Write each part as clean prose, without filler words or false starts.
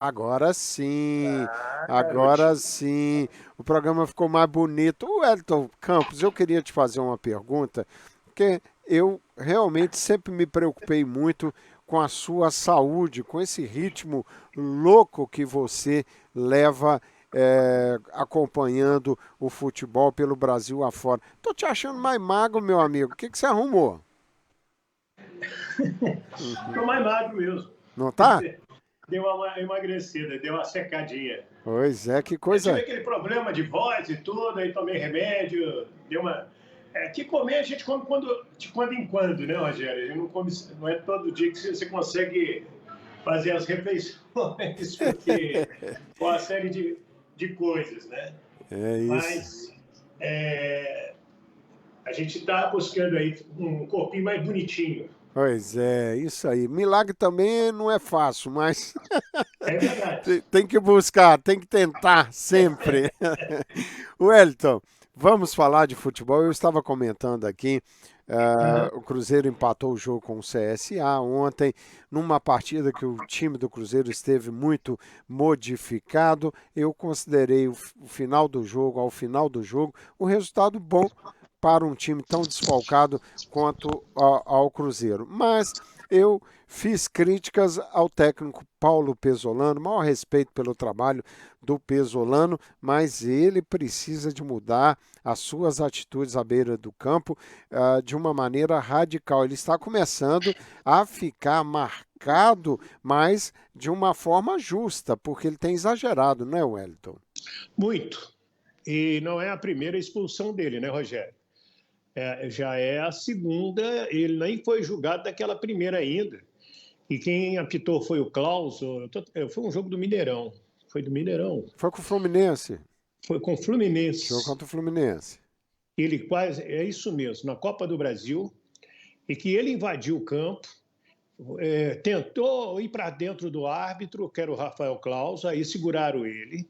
Agora sim, Ah, agora garotinho. sim. O programa ficou mais bonito. O Elton Campos, eu queria te fazer uma pergunta, porque eu realmente sempre me preocupei muito com a sua saúde, com esse ritmo louco que você leva acompanhando o futebol pelo Brasil afora. Tô te achando mais magro, meu amigo. O que que você arrumou? Tô mais magro mesmo. Não tá? Deu uma emagrecida, deu uma secadinha. Pois é, que Eu tive coisa. aquele problema de voz e tudo, aí tomei remédio, deu uma. Que comer a gente come de quando em quando, né, Rogério? A gente não come, não é todo dia que você consegue fazer as refeições, porque com uma série de coisas, né? É isso. Mas a gente está buscando aí um corpinho mais bonitinho. Pois é, isso aí. Milagre também não é fácil, mas É verdade. tem que buscar, tem que tentar sempre. Wellington, vamos falar de futebol. Eu estava comentando aqui, Uhum. o Cruzeiro empatou o jogo com o CSA ontem, numa partida que o time do Cruzeiro esteve muito modificado. Eu considerei o final do jogo, ao final do jogo, um resultado bom para um time tão desfalcado quanto ao Cruzeiro. Mas eu fiz críticas ao técnico Paulo Pesolano, maior respeito pelo trabalho do Pesolano, mas ele precisa de mudar as suas atitudes à beira do campo de uma maneira radical. Ele está começando a ficar marcado, mas de uma forma justa, porque ele tem exagerado, não é, Wellington? Muito. E não é a primeira expulsão dele, né, Rogério? Já é a segunda, ele nem foi julgado daquela primeira ainda. E quem apitou foi o Klaus, foi um jogo do Mineirão. Foi do Mineirão. Foi com o Fluminense, Foi com o jogo Fluminense. contra o Fluminense. Ele quase, é isso mesmo, na Copa do Brasil, e que ele invadiu o campo, tentou ir para dentro do árbitro, que era o Rafael Klaus, aí seguraram ele.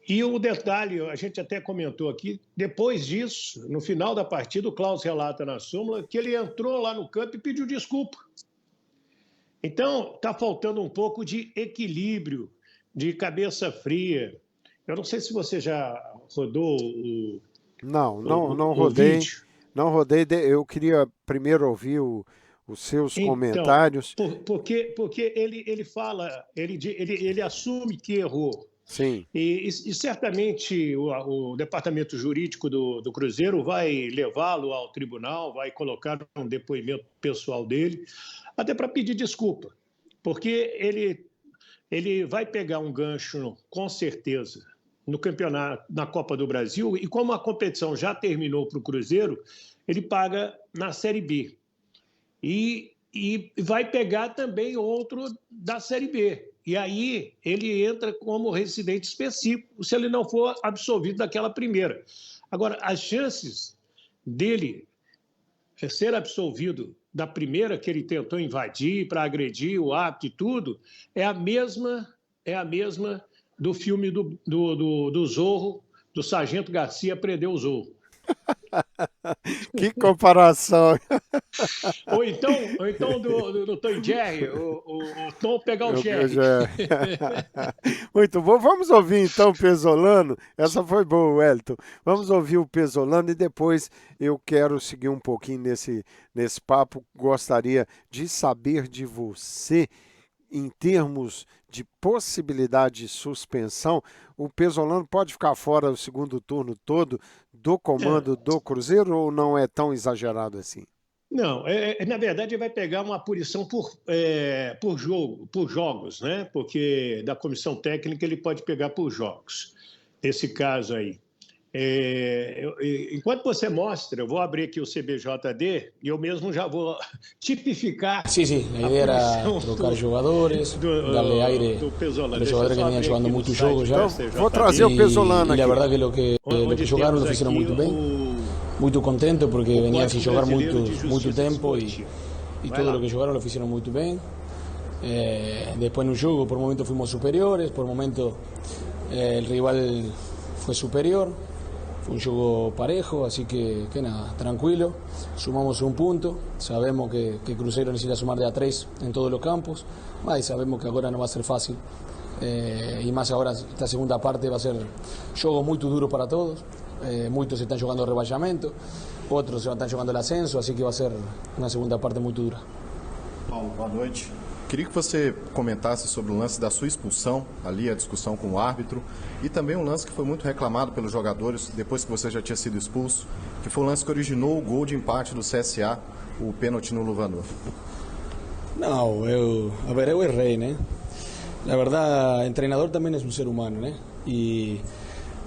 E o detalhe, a gente até comentou aqui, depois disso, no final da partida, o Klaus relata na súmula que ele entrou lá no campo e pediu desculpa. Então, está faltando um pouco de equilíbrio, de cabeça fria. Eu não sei se você já rodou Não, não, não o rodei. vídeo. Não rodei. Eu queria primeiro ouvir os seus Então, comentários. porque ele fala, ele assume que errou. Sim. E certamente o departamento jurídico do Cruzeiro vai levá-lo ao tribunal, vai colocar um depoimento pessoal dele, até para pedir desculpa, porque ele vai pegar um gancho, com certeza, no campeonato, na Copa do Brasil, e como a competição já terminou para o Cruzeiro, ele paga na Série B. E vai pegar também outro da Série B. E aí ele entra como residente específico, se ele não for absolvido daquela primeira. Agora, as chances dele ser absolvido da primeira que ele tentou invadir para agredir o árbitro e tudo, é a mesma do filme do Zorro, do Sargento Garcia prendeu o Zorro. Que comparação. Ou então do Tom e Jerry, o Tom pegar o Eu Jerry. já... Muito bom. Vamos ouvir então o Pesolano. Essa foi boa, Wellington. Vamos ouvir o Pesolano e depois eu quero seguir um pouquinho nesse papo. Gostaria de saber de você em termos de possibilidade de suspensão, o Pesolano pode ficar fora o segundo turno todo do comando do Cruzeiro ou não é tão exagerado assim? Não, na verdade, ele vai pegar uma punição por jogo, por jogos, né? Porque da comissão técnica ele pode pegar por jogos. Esse caso aí. Enquanto você mostra, eu vou abrir aqui o CBJD e eu mesmo já vou tipificar Sí, sí, la a idea era punição trocar jugadores, darle aire do a Pesola. los Deixa eu jugadores só que venían abrir jugando aqui no muchos jogos site ya. do Então, vou trazer STJD, o Pesolano Y la aqui. verdad que lo que onde jugaron temos lo hicieron aqui muy bien, muy contento porque o venían sin Código jugar Brasileiro mucho, de mucho Justiça tiempo Desportiva. y Vai todo lo lá. que jugaron lo hicieron muy bien. Después en un juego por momentos fuimos superiores, por momentos el rival fue superior. Fue un juego parejo, así que nada, tranquilo. Sumamos un punto. Sabemos que Cruzeiro necesita sumar de a 3 en todos los campos. Y sabemos que ahora no va a ser fácil. Y más ahora, esta segunda parte va a ser juego muy duro para todos. Muchos están jugando rebaixamento, outros estão jogando o ascenso, assim que vai ser uma segunda parte muito dura. Paulo, boa noite. Queria que você comentasse sobre o lance da sua expulsão, ali a discussão com o árbitro, e também um lance que foi muito reclamado pelos jogadores depois que você já tinha sido expulso, que foi o lance que originou o gol de empate do CSA, o pênalti no Luvanor. Não, eu errei, né? Na verdade, o treinador também é um ser humano, né? E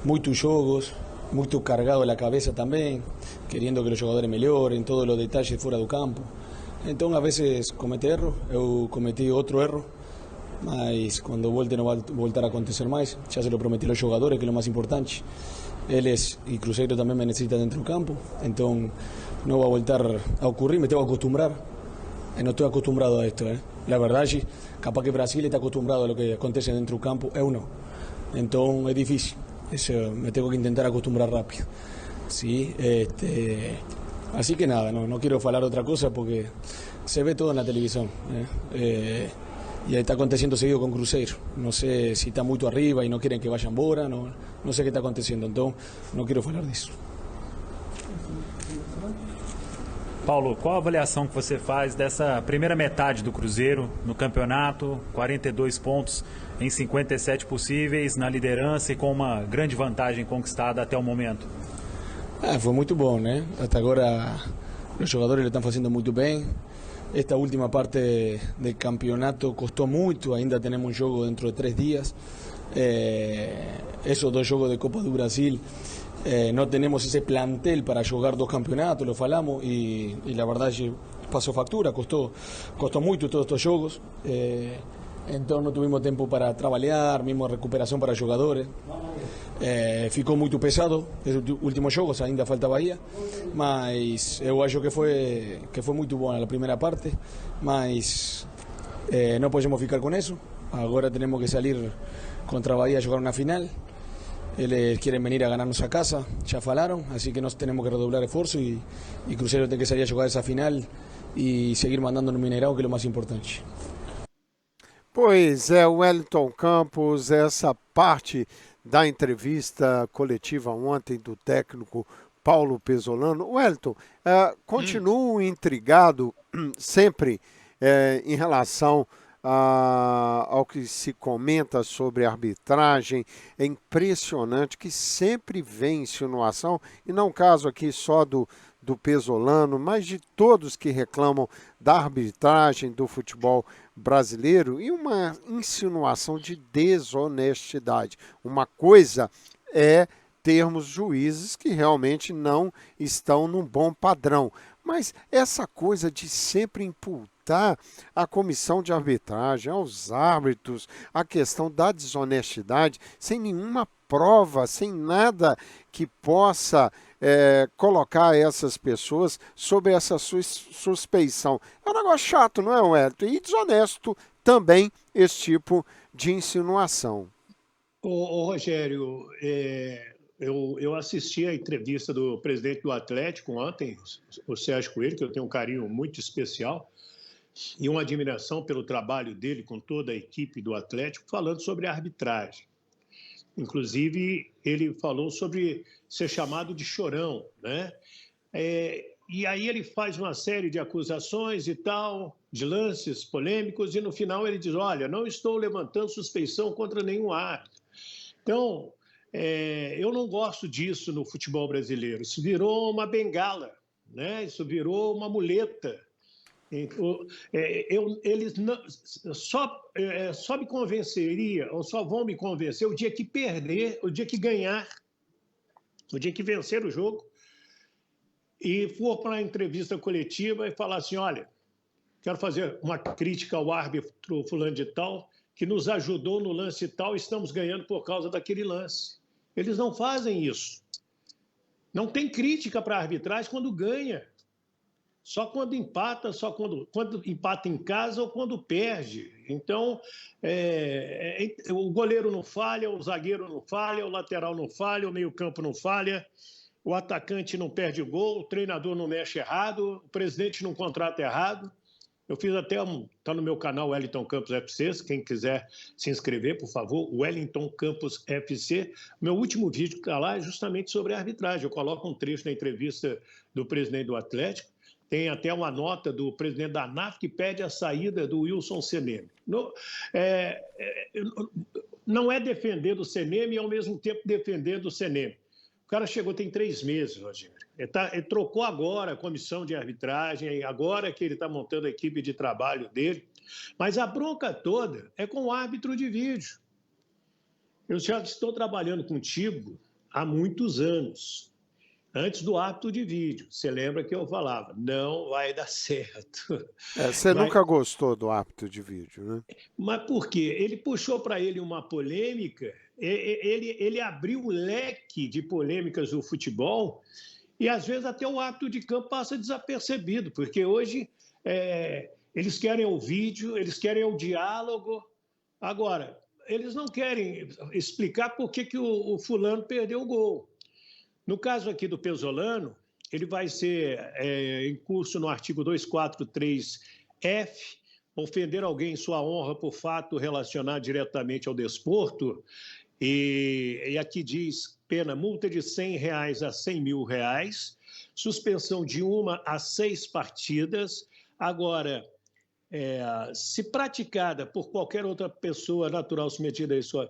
muitos jogos, muito cargado na cabeça também, querendo que os jogadores melhorem, todos os detalhes fora do campo. Então, a vezes comete erro, eu cometi outro erro, mas quando volte não vai voltar a acontecer mais. Já se lo prometi aos jogadores, que é o mais importante. Eles e Cruzeiro também me necessitam dentro do campo, então não vai voltar a ocorrer, me tenho que acostumbrar. Eu não estou acostumbrado a isto, Na verdade, capaz que Brasil está acostumbrado a lo que acontece dentro do campo, eu não. Então é difícil. Eso me tengo que intentar acostumbrar rápido. Sí, así que nada, no quiero hablar otra cosa porque se ve todo en la televisión. Y está aconteciendo seguido con Cruzeiro. No sé si está muy arriba y no quieren que vaya embora, no sé qué está aconteciendo, entonces no quiero hablar de eso. Paulo, qual a avaliação que você faz dessa primeira metade do Cruzeiro no campeonato? 42 pontos em 57 possíveis, na liderança e com uma grande vantagem conquistada até o momento. Foi muito bom, né? Até agora os jogadores lo estão fazendo muito bem. Esta última parte do campeonato custou muito, ainda temos um jogo dentro de 3 dias. Esos 2 jogos de Copa do Brasil, no tenemos ese plantel para jugar 2 campeonatos, lo falamos, y la verdad es que pasó factura, costó mucho todos estos jogos, entonces no tuvimos tiempo para trabalhar, mismo recuperación para jogadores, ficou muito pesado esses últimos jogos, ainda falta Bahia, mas eu acho que foi muito boa a primeira parte, mas não podemos ficar com isso, agora temos que salir contra Bahia a jogar uma final. Eles quieren venir a ganarnos a casa, ya falaron, así que nos tenemos que redoblar esfuerzo y Cruzeiro tiene que salir a jugar esa final y seguir mandando no Mineirão, que é o mais importante. Pois é, Wellington Campos, essa parte da entrevista coletiva ontem do técnico Paulo Pesolano. Wellington, continuo intrigado sempre em relação ao que se comenta sobre arbitragem. É impressionante que sempre vem insinuação, e não caso aqui só do Pesolano, mas de todos que reclamam da arbitragem do futebol brasileiro, e uma insinuação de desonestidade. Uma coisa é termos juízes que realmente não estão num bom padrão, mas essa coisa de sempre imputar à comissão de arbitragem, aos árbitros, a questão da desonestidade, sem nenhuma prova, sem nada que possa colocar essas pessoas sob essa suspeição. É um negócio chato, não é, Wellington? E desonesto também esse tipo de insinuação. Ô Rogério, eu assisti a entrevista do presidente do Atlético ontem, o Sérgio Coelho, que eu tenho um carinho muito especial e uma admiração pelo trabalho dele com toda a equipe do Atlético, falando sobre a arbitragem. Inclusive, ele falou sobre ser chamado de chorão, né? E aí ele faz uma série de acusações e tal, de lances polêmicos, e no final ele diz, olha, não estou levantando suspeição contra nenhum árbitro. Então, eu não gosto disso no futebol brasileiro. Isso virou uma bengala, né? Isso virou uma muleta. Eles só me convenceria, ou só vão me convencer o dia que perder, o dia que ganhar, o dia que vencer o jogo, e for para a entrevista coletiva e falar assim, olha, quero fazer uma crítica ao árbitro fulano de tal, que nos ajudou no lance tal, estamos ganhando por causa daquele lance. Eles não fazem isso. Não tem crítica para a arbitragem quando ganha. Só quando empata, quando empata em casa ou quando perde. Então, o goleiro não falha, o zagueiro não falha, o lateral não falha, o meio-campo não falha, o atacante não perde gol, o treinador não mexe errado, o presidente não contrata errado. Eu fiz até está no meu canal Wellington Campos FC, quem quiser se inscrever, por favor, Wellington Campos FC. Meu último vídeo que está lá é justamente sobre a arbitragem. Eu coloco um trecho da entrevista do presidente do Atlético. Tem até uma nota do presidente da ANAF que pede a saída do Wilson Seneme. Não é defender do Seneme e, ao mesmo tempo, defender do Seneme. O cara chegou tem 3 meses, Rogério. Ele trocou agora a comissão de arbitragem, agora que ele está montando a equipe de trabalho dele. Mas a bronca toda é com o árbitro de vídeo. Eu já estou trabalhando contigo há muitos anos. Antes do árbitro de vídeo. Você lembra que eu falava, não vai dar certo. Você nunca gostou do árbitro de vídeo, né? Mas por quê? Ele puxou para ele uma polêmica, ele abriu o leque de polêmicas do futebol e, às vezes, até o árbitro de campo passa desapercebido, porque hoje eles querem o vídeo, eles querem o diálogo. Agora, eles não querem explicar por que o fulano perdeu o gol. No caso aqui do Pesolano, ele vai ser em curso no artigo 243-F, ofender alguém em sua honra por fato relacionado diretamente ao desporto, e aqui diz pena multa de R$100 a R$100 mil, suspensão de 1 a 6 partidas. Agora, se praticada por qualquer outra pessoa natural submetida a isso,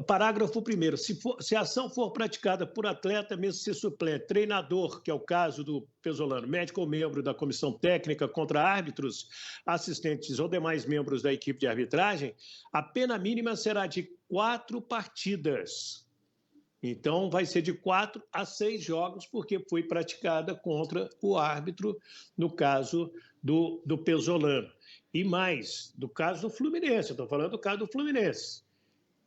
parágrafo 1º, se a ação for praticada por atleta, mesmo se suplente, treinador, que é o caso do Pesolano, médico ou membro da comissão técnica contra árbitros, assistentes ou demais membros da equipe de arbitragem, a pena mínima será de 4 partidas. Então, vai ser de 4 a 6 jogos, porque foi praticada contra o árbitro, no caso do Pesolano. E mais, do caso do Fluminense, eu estou falando do caso do Fluminense.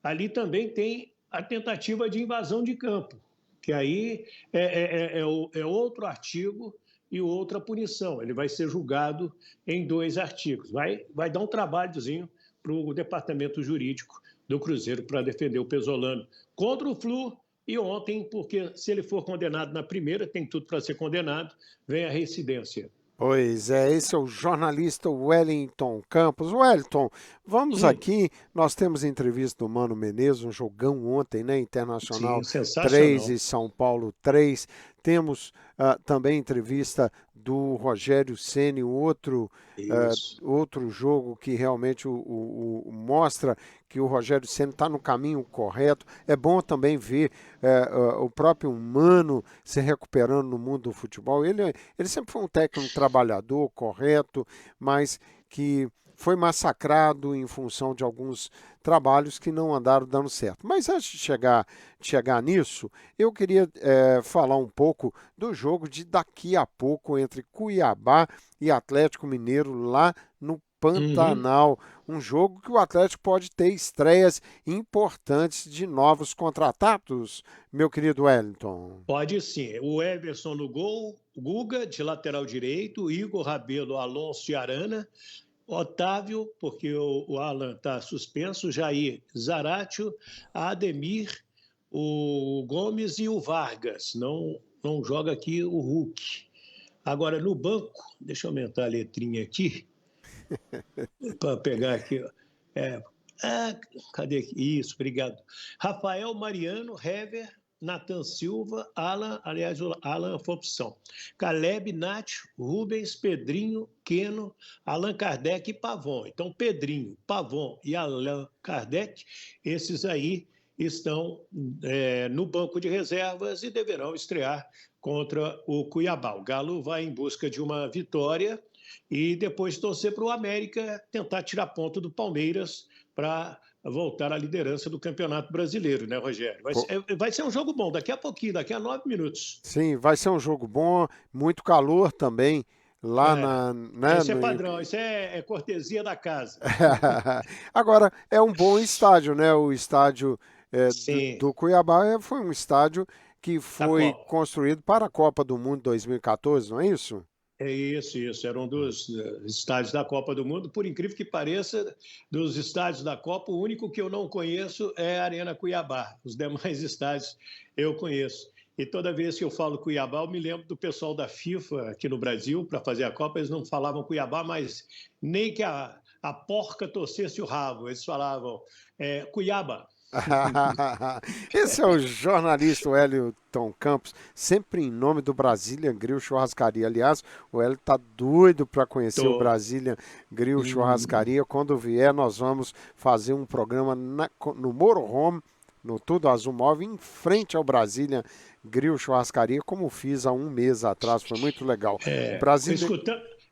Ali também tem a tentativa de invasão de campo, que aí é outro artigo e outra punição. Ele vai ser julgado em 2 artigos. Vai dar um trabalhozinho para o departamento jurídico do Cruzeiro para defender o Pesolano contra o Flu. E ontem, porque se ele for condenado na primeira, tem tudo para ser condenado, vem a reincidência. Pois é, esse é o jornalista Wellington Campos. Wellington, vamos aqui, nós temos entrevista do Mano Menezes, um jogão ontem, né? Internacional 3 e São Paulo 3. Temos também entrevista do Rogério Ceni, outro jogo que realmente mostra que o Rogério Ceni está no caminho correto. É bom também ver o próprio Mano se recuperando no mundo do futebol. Ele sempre foi um técnico trabalhador, correto, mas que foi massacrado em função de alguns trabalhos que não andaram dando certo. Mas antes de chegar nisso, eu queria falar um pouco do jogo de daqui a pouco entre Cuiabá e Atlético Mineiro lá no Pantanal. Um jogo que o Atlético pode ter estreias importantes de novos contratados, meu querido Wellington. Pode sim. O Everson no gol, Guga de lateral direito, Igor Rabelo, Alonso e Arana, Otávio, porque o Alan está suspenso, Jair, Zaratio, Ademir, o Gomes e o Vargas. Não joga aqui o Hulk. Agora, no banco, deixa eu aumentar a letrinha aqui, para pegar aqui. Cadê aqui? Isso, obrigado. Rafael Mariano, Hever, Nathan Silva, Alan, aliás, o Alan foi opção. Caleb, Nacho, Rubens, Pedrinho, Keno, Allan Kardec e Pavon. Então, Pedrinho, Pavon e Allan Kardec, esses aí estão no banco de reservas e deverão estrear contra o Cuiabá. O Galo vai em busca de uma vitória e depois torcer para o América tentar tirar ponto do Palmeiras para voltar à liderança do Campeonato Brasileiro, né, Rogério? Vai ser um jogo bom, daqui a pouquinho, daqui a 9 minutos. Sim, vai ser um jogo bom, muito calor também lá Isso é padrão, isso é cortesia da casa. Agora, é um bom estádio, né? O estádio do Cuiabá foi um estádio que foi construído para a Copa do Mundo 2014, não é isso? É isso. Era um dos estádios da Copa do Mundo. Por incrível que pareça, dos estádios da Copa, o único que eu não conheço é a Arena Cuiabá. Os demais estádios eu conheço. E toda vez que eu falo Cuiabá, eu me lembro do pessoal da FIFA aqui no Brasil, para fazer a Copa, eles não falavam Cuiabá, mas nem que a porca torcesse o rabo. Eles falavam Cuiabá. Esse é o jornalista Wellington Campos, sempre em nome do Brazilian Grill Churrascaria. Aliás, o Wellington tá doido para conhecer o Brazilian Grill Churrascaria. Quando vier, nós vamos fazer um programa no Moro Home, no Tudo Azul Móvel, em frente ao Brazilian Grill Churrascaria, como fiz há um mês atrás. Foi muito legal.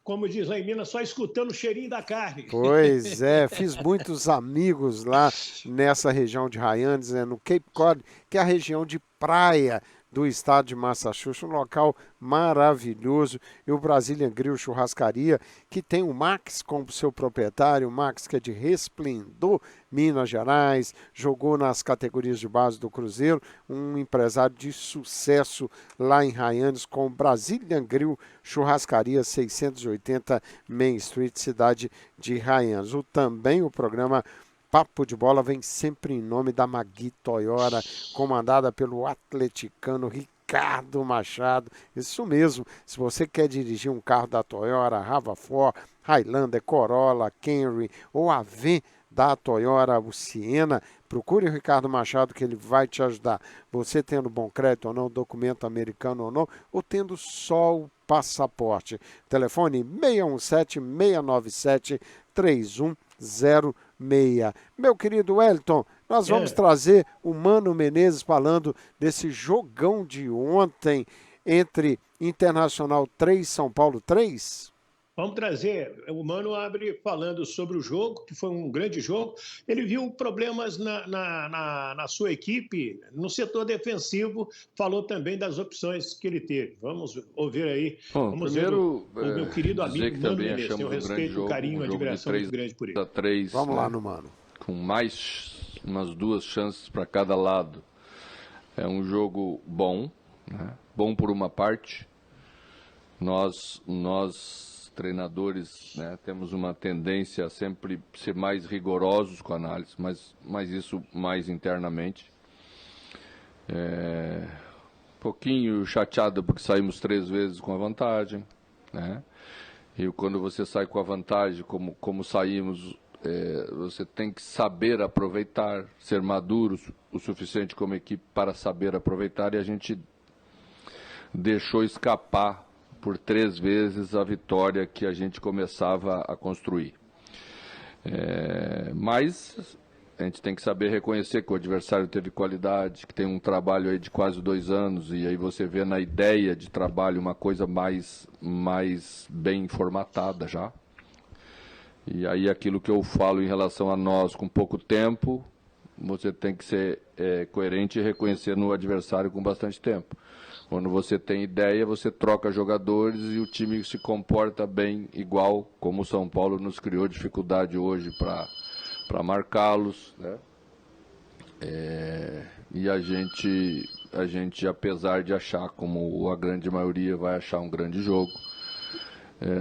Como diz lá em Minas, só escutando o cheirinho da carne. Pois é, fiz muitos amigos lá nessa região de Hyannis, no Cape Cod, que é a região de praia do estado de Massachusetts, um local maravilhoso. E o Brazilian Grill Churrascaria, que tem o Max como seu proprietário, o Max que é de Resplendor, Minas Gerais, jogou nas categorias de base do Cruzeiro, um empresário de sucesso lá em Hyannis com o Brazilian Grill Churrascaria 680 Main Street, cidade de Hyannis. Também o programa Papo de Bola vem sempre em nome da Magui Toyota, comandada pelo atleticano Ricardo Machado. Isso mesmo, se você quer dirigir um carro da Toyota, RAV4, Highlander, Corolla, Camry ou a Van da Toyota, o Siena, procure o Ricardo Machado que ele vai te ajudar. Você tendo bom crédito ou não, documento americano ou não, ou tendo só o passaporte. Telefone 617-697-3106. Meu querido Wellington, nós vamos trazer o Mano Menezes falando desse jogão de ontem entre Internacional 3, São Paulo 3? Vamos trazer. O Mano abre falando sobre o jogo, que foi um grande jogo. Ele viu problemas na sua equipe, no setor defensivo, falou também das opções que ele teve. Vamos ouvir aí. Bom, vamos primeiro, ver o meu querido amigo Mano Menezes. Tenho respeito, carinho, admiração muito grande por ele. 3, vamos lá no Mano. Com mais umas 2 chances para cada lado. É um jogo bom, né? Bom por uma parte. Nós treinadores, né, temos uma tendência a sempre ser mais rigorosos com a análise, mas isso mais internamente. Um pouquinho chateado porque saímos 3 vezes com a vantagem, né? E quando você sai com a vantagem, como saímos, você tem que saber aproveitar, ser maduro o suficiente como equipe para saber aproveitar, e a gente deixou escapar por 3 vezes a vitória que a gente começava a construir. Mas a gente tem que saber reconhecer que o adversário teve qualidade, que tem um trabalho aí de quase 2 anos, e aí você vê na ideia de trabalho uma coisa mais bem formatada já. E aí aquilo que eu falo em relação a nós com pouco tempo, você tem que ser coerente e reconhecer no adversário com bastante tempo. Quando você tem ideia, você troca jogadores e o time se comporta bem, igual como o São Paulo nos criou dificuldade hoje para marcá-los, né? E a gente, apesar de achar, como a grande maioria vai achar um grande jogo,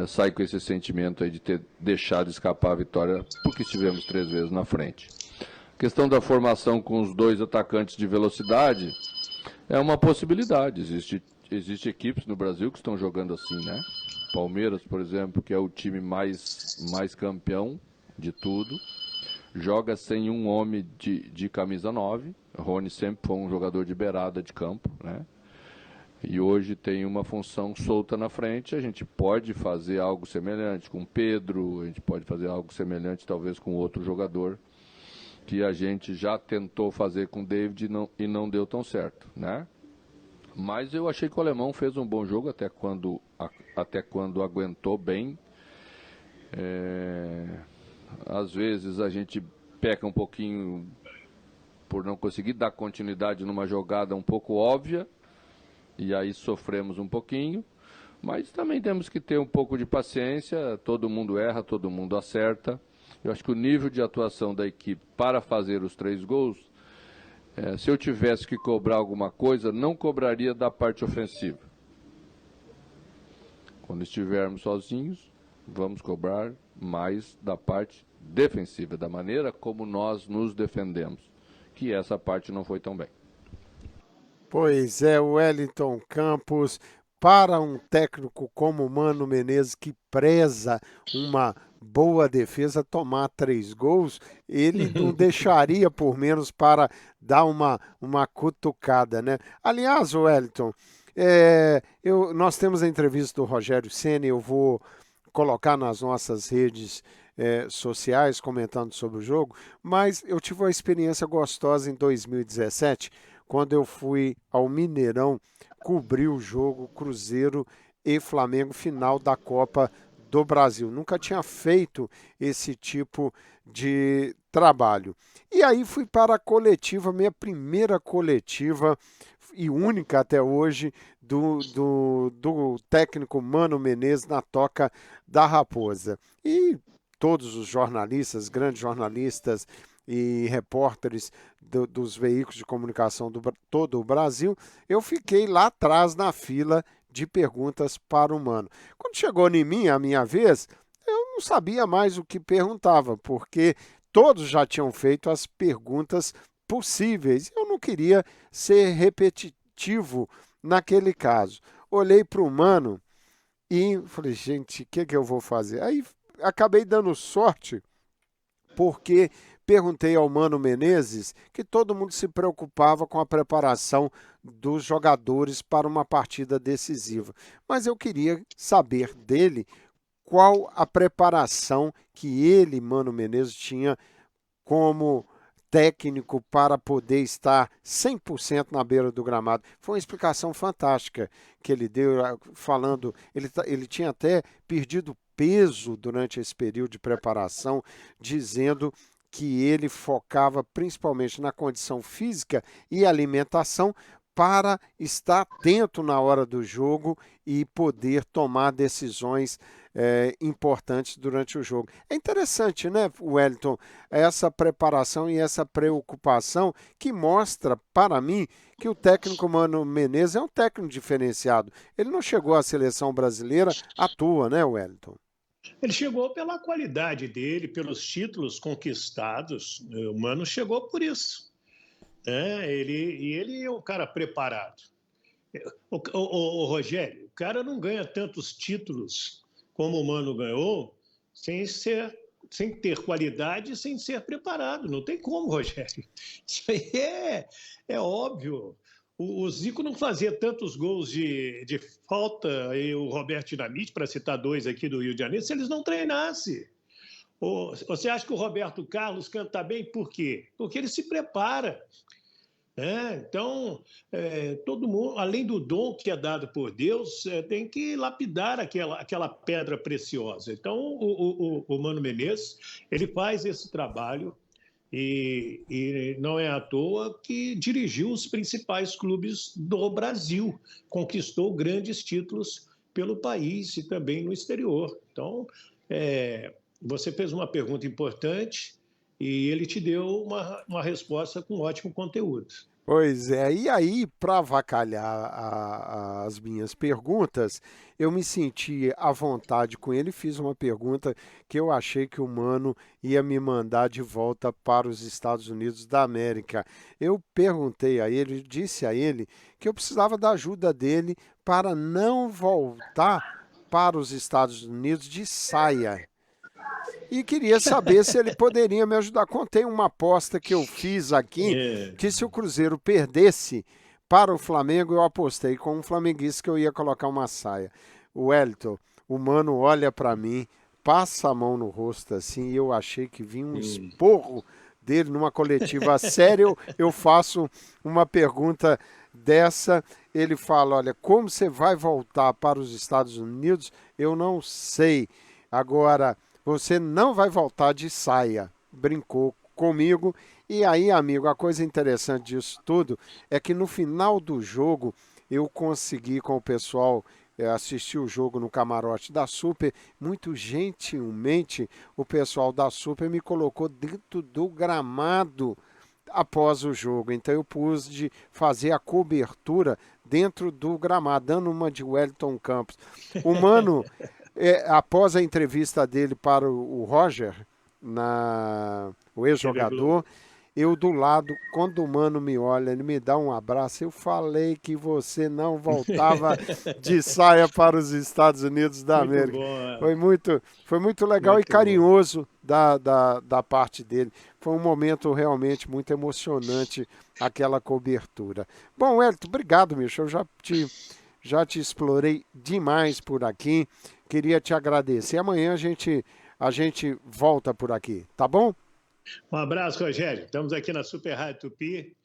sai com esse sentimento aí de ter deixado escapar a vitória, porque estivemos 3 vezes na frente. A questão da formação com os 2 atacantes de velocidade é uma possibilidade. Existe equipes no Brasil que estão jogando assim, né? Palmeiras, por exemplo, que é o time mais campeão de tudo, joga sem um homem de camisa 9. Rony sempre foi um jogador de beirada de campo, né? E hoje tem uma função solta na frente. A gente pode fazer algo semelhante com o Pedro, a gente pode fazer algo semelhante talvez com outro jogador, que a gente já tentou fazer com o David e não deu tão certo, né? Mas eu achei que o alemão fez um bom jogo até quando aguentou bem. Às vezes a gente peca um pouquinho por não conseguir dar continuidade numa jogada um pouco óbvia, e aí sofremos um pouquinho, mas também temos que ter um pouco de paciência. Todo mundo erra, todo mundo acerta. Eu acho que o nível de atuação da equipe para fazer os 3 gols, se eu tivesse que cobrar alguma coisa, não cobraria da parte ofensiva. Quando estivermos sozinhos, vamos cobrar mais da parte defensiva, da maneira como nós nos defendemos, que essa parte não foi tão bem. Pois é, o Wellington Campos, para um técnico como o Mano Menezes, que preza uma boa defesa, tomar 3 gols, ele não deixaria por menos para dar uma cutucada, né? Aliás, Wellington, nós temos a entrevista do Rogério Ceni, eu vou colocar nas nossas redes sociais comentando sobre o jogo, mas eu tive uma experiência gostosa em 2017, quando eu fui ao Mineirão cobrir o jogo Cruzeiro e Flamengo final da Copa do Brasil. Nunca tinha feito esse tipo de trabalho. E aí fui para a coletiva, minha primeira coletiva e única até hoje do técnico Mano Menezes na Toca da Raposa. E todos os jornalistas, grandes jornalistas e repórteres dos veículos de comunicação do todo o Brasil, eu fiquei lá atrás na fila de perguntas para o Mano. Quando chegou em mim, a minha vez, eu não sabia mais o que perguntava, porque todos já tinham feito as perguntas possíveis. Eu não queria ser repetitivo naquele caso. Olhei para o Mano e falei, gente, o que eu vou fazer? Aí acabei dando sorte, porque perguntei ao Mano Menezes que todo mundo se preocupava com a preparação dos jogadores para uma partida decisiva. Mas eu queria saber dele qual a preparação que ele, Mano Menezes, tinha como técnico para poder estar 100% na beira do gramado. Foi uma explicação fantástica que ele deu, falando, ele tinha até perdido peso durante esse período de preparação, dizendo que ele focava principalmente na condição física e alimentação para estar atento na hora do jogo e poder tomar decisões importantes durante o jogo. É interessante, né, Wellington, essa preparação e essa preocupação que mostra, para mim, que o técnico Mano Menezes é um técnico diferenciado. Ele não chegou à seleção brasileira à toa, né, Wellington? Ele chegou pela qualidade dele, pelos títulos conquistados. O Mano chegou por isso. Ele é um cara preparado. O Rogério, o cara não ganha tantos títulos como o Mano ganhou sem ter qualidade e sem ser preparado. Não tem como, Rogério. Isso aí é óbvio. O Zico não fazia tantos gols de falta, e o Roberto Dinamite, para citar 2 aqui do Rio de Janeiro, se eles não treinassem. Você acha que o Roberto Carlos canta bem? Por quê? Porque ele se prepara. Então, todo mundo, além do dom que é dado por Deus, tem que lapidar aquela pedra preciosa. Então, o Mano Menezes, ele faz esse trabalho e não é à toa que dirigiu os principais clubes do Brasil, conquistou grandes títulos pelo país e também no exterior. Então, você fez uma pergunta importante e ele te deu uma resposta com ótimo conteúdo. Pois é, e aí, para avacalhar as minhas perguntas, eu me senti à vontade com ele e fiz uma pergunta que eu achei que o Mano ia me mandar de volta para os Estados Unidos da América. Eu perguntei a ele, disse a ele que eu precisava da ajuda dele para não voltar para os Estados Unidos de saia. E queria saber se ele poderia me ajudar. Contei uma aposta que eu fiz aqui, que se o Cruzeiro perdesse para o Flamengo, eu apostei com um flamenguista que eu ia colocar uma saia. O Wellington, o Mano olha para mim, passa a mão no rosto assim, e eu achei que vinha um esporro dele numa coletiva séria. Eu faço uma pergunta dessa, ele fala, olha, como você vai voltar para os Estados Unidos? Eu não sei. Agora, você não vai voltar de saia, brincou comigo. E aí, amigo, a coisa interessante disso tudo é que no final do jogo eu consegui com o pessoal assistir o jogo no camarote da Super. Muito gentilmente o pessoal da Super me colocou dentro do gramado após o jogo. Então eu pude fazer a cobertura dentro do gramado, dando uma de Wellington Campos. O Mano, após a entrevista dele para o Roger, o ex-jogador, eu do lado, quando o Mano me olha, ele me dá um abraço, eu falei que você não voltava de saia para os Estados Unidos da América. Foi muito legal muito e carinhoso da parte dele. Foi um momento realmente muito emocionante, aquela cobertura. Bom, Wellington, obrigado, Michel. Eu já te explorei demais por aqui. Queria te agradecer. Amanhã a gente volta por aqui, tá bom? Um abraço, Rogério. Estamos aqui na Super Rádio Tupi.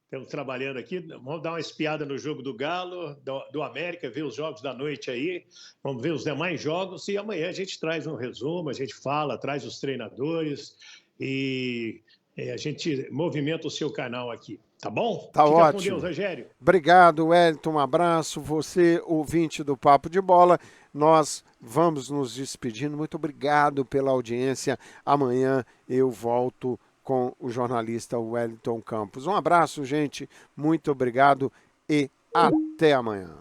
Estamos trabalhando aqui. Vamos dar uma espiada no jogo do Galo, do América, ver os jogos da noite aí. Vamos ver os demais jogos e amanhã a gente traz um resumo, a gente fala, traz os treinadores e a gente movimenta o seu canal aqui. Tá bom? Tá Fica ótimo. com Deus, Rogério. Obrigado, Wellington. Um abraço. Você, ouvinte do Papo de Bola, nós vamos nos despedindo. Muito obrigado pela audiência. Amanhã eu volto com o jornalista Wellington Campos. Um abraço, gente. Muito obrigado e até amanhã.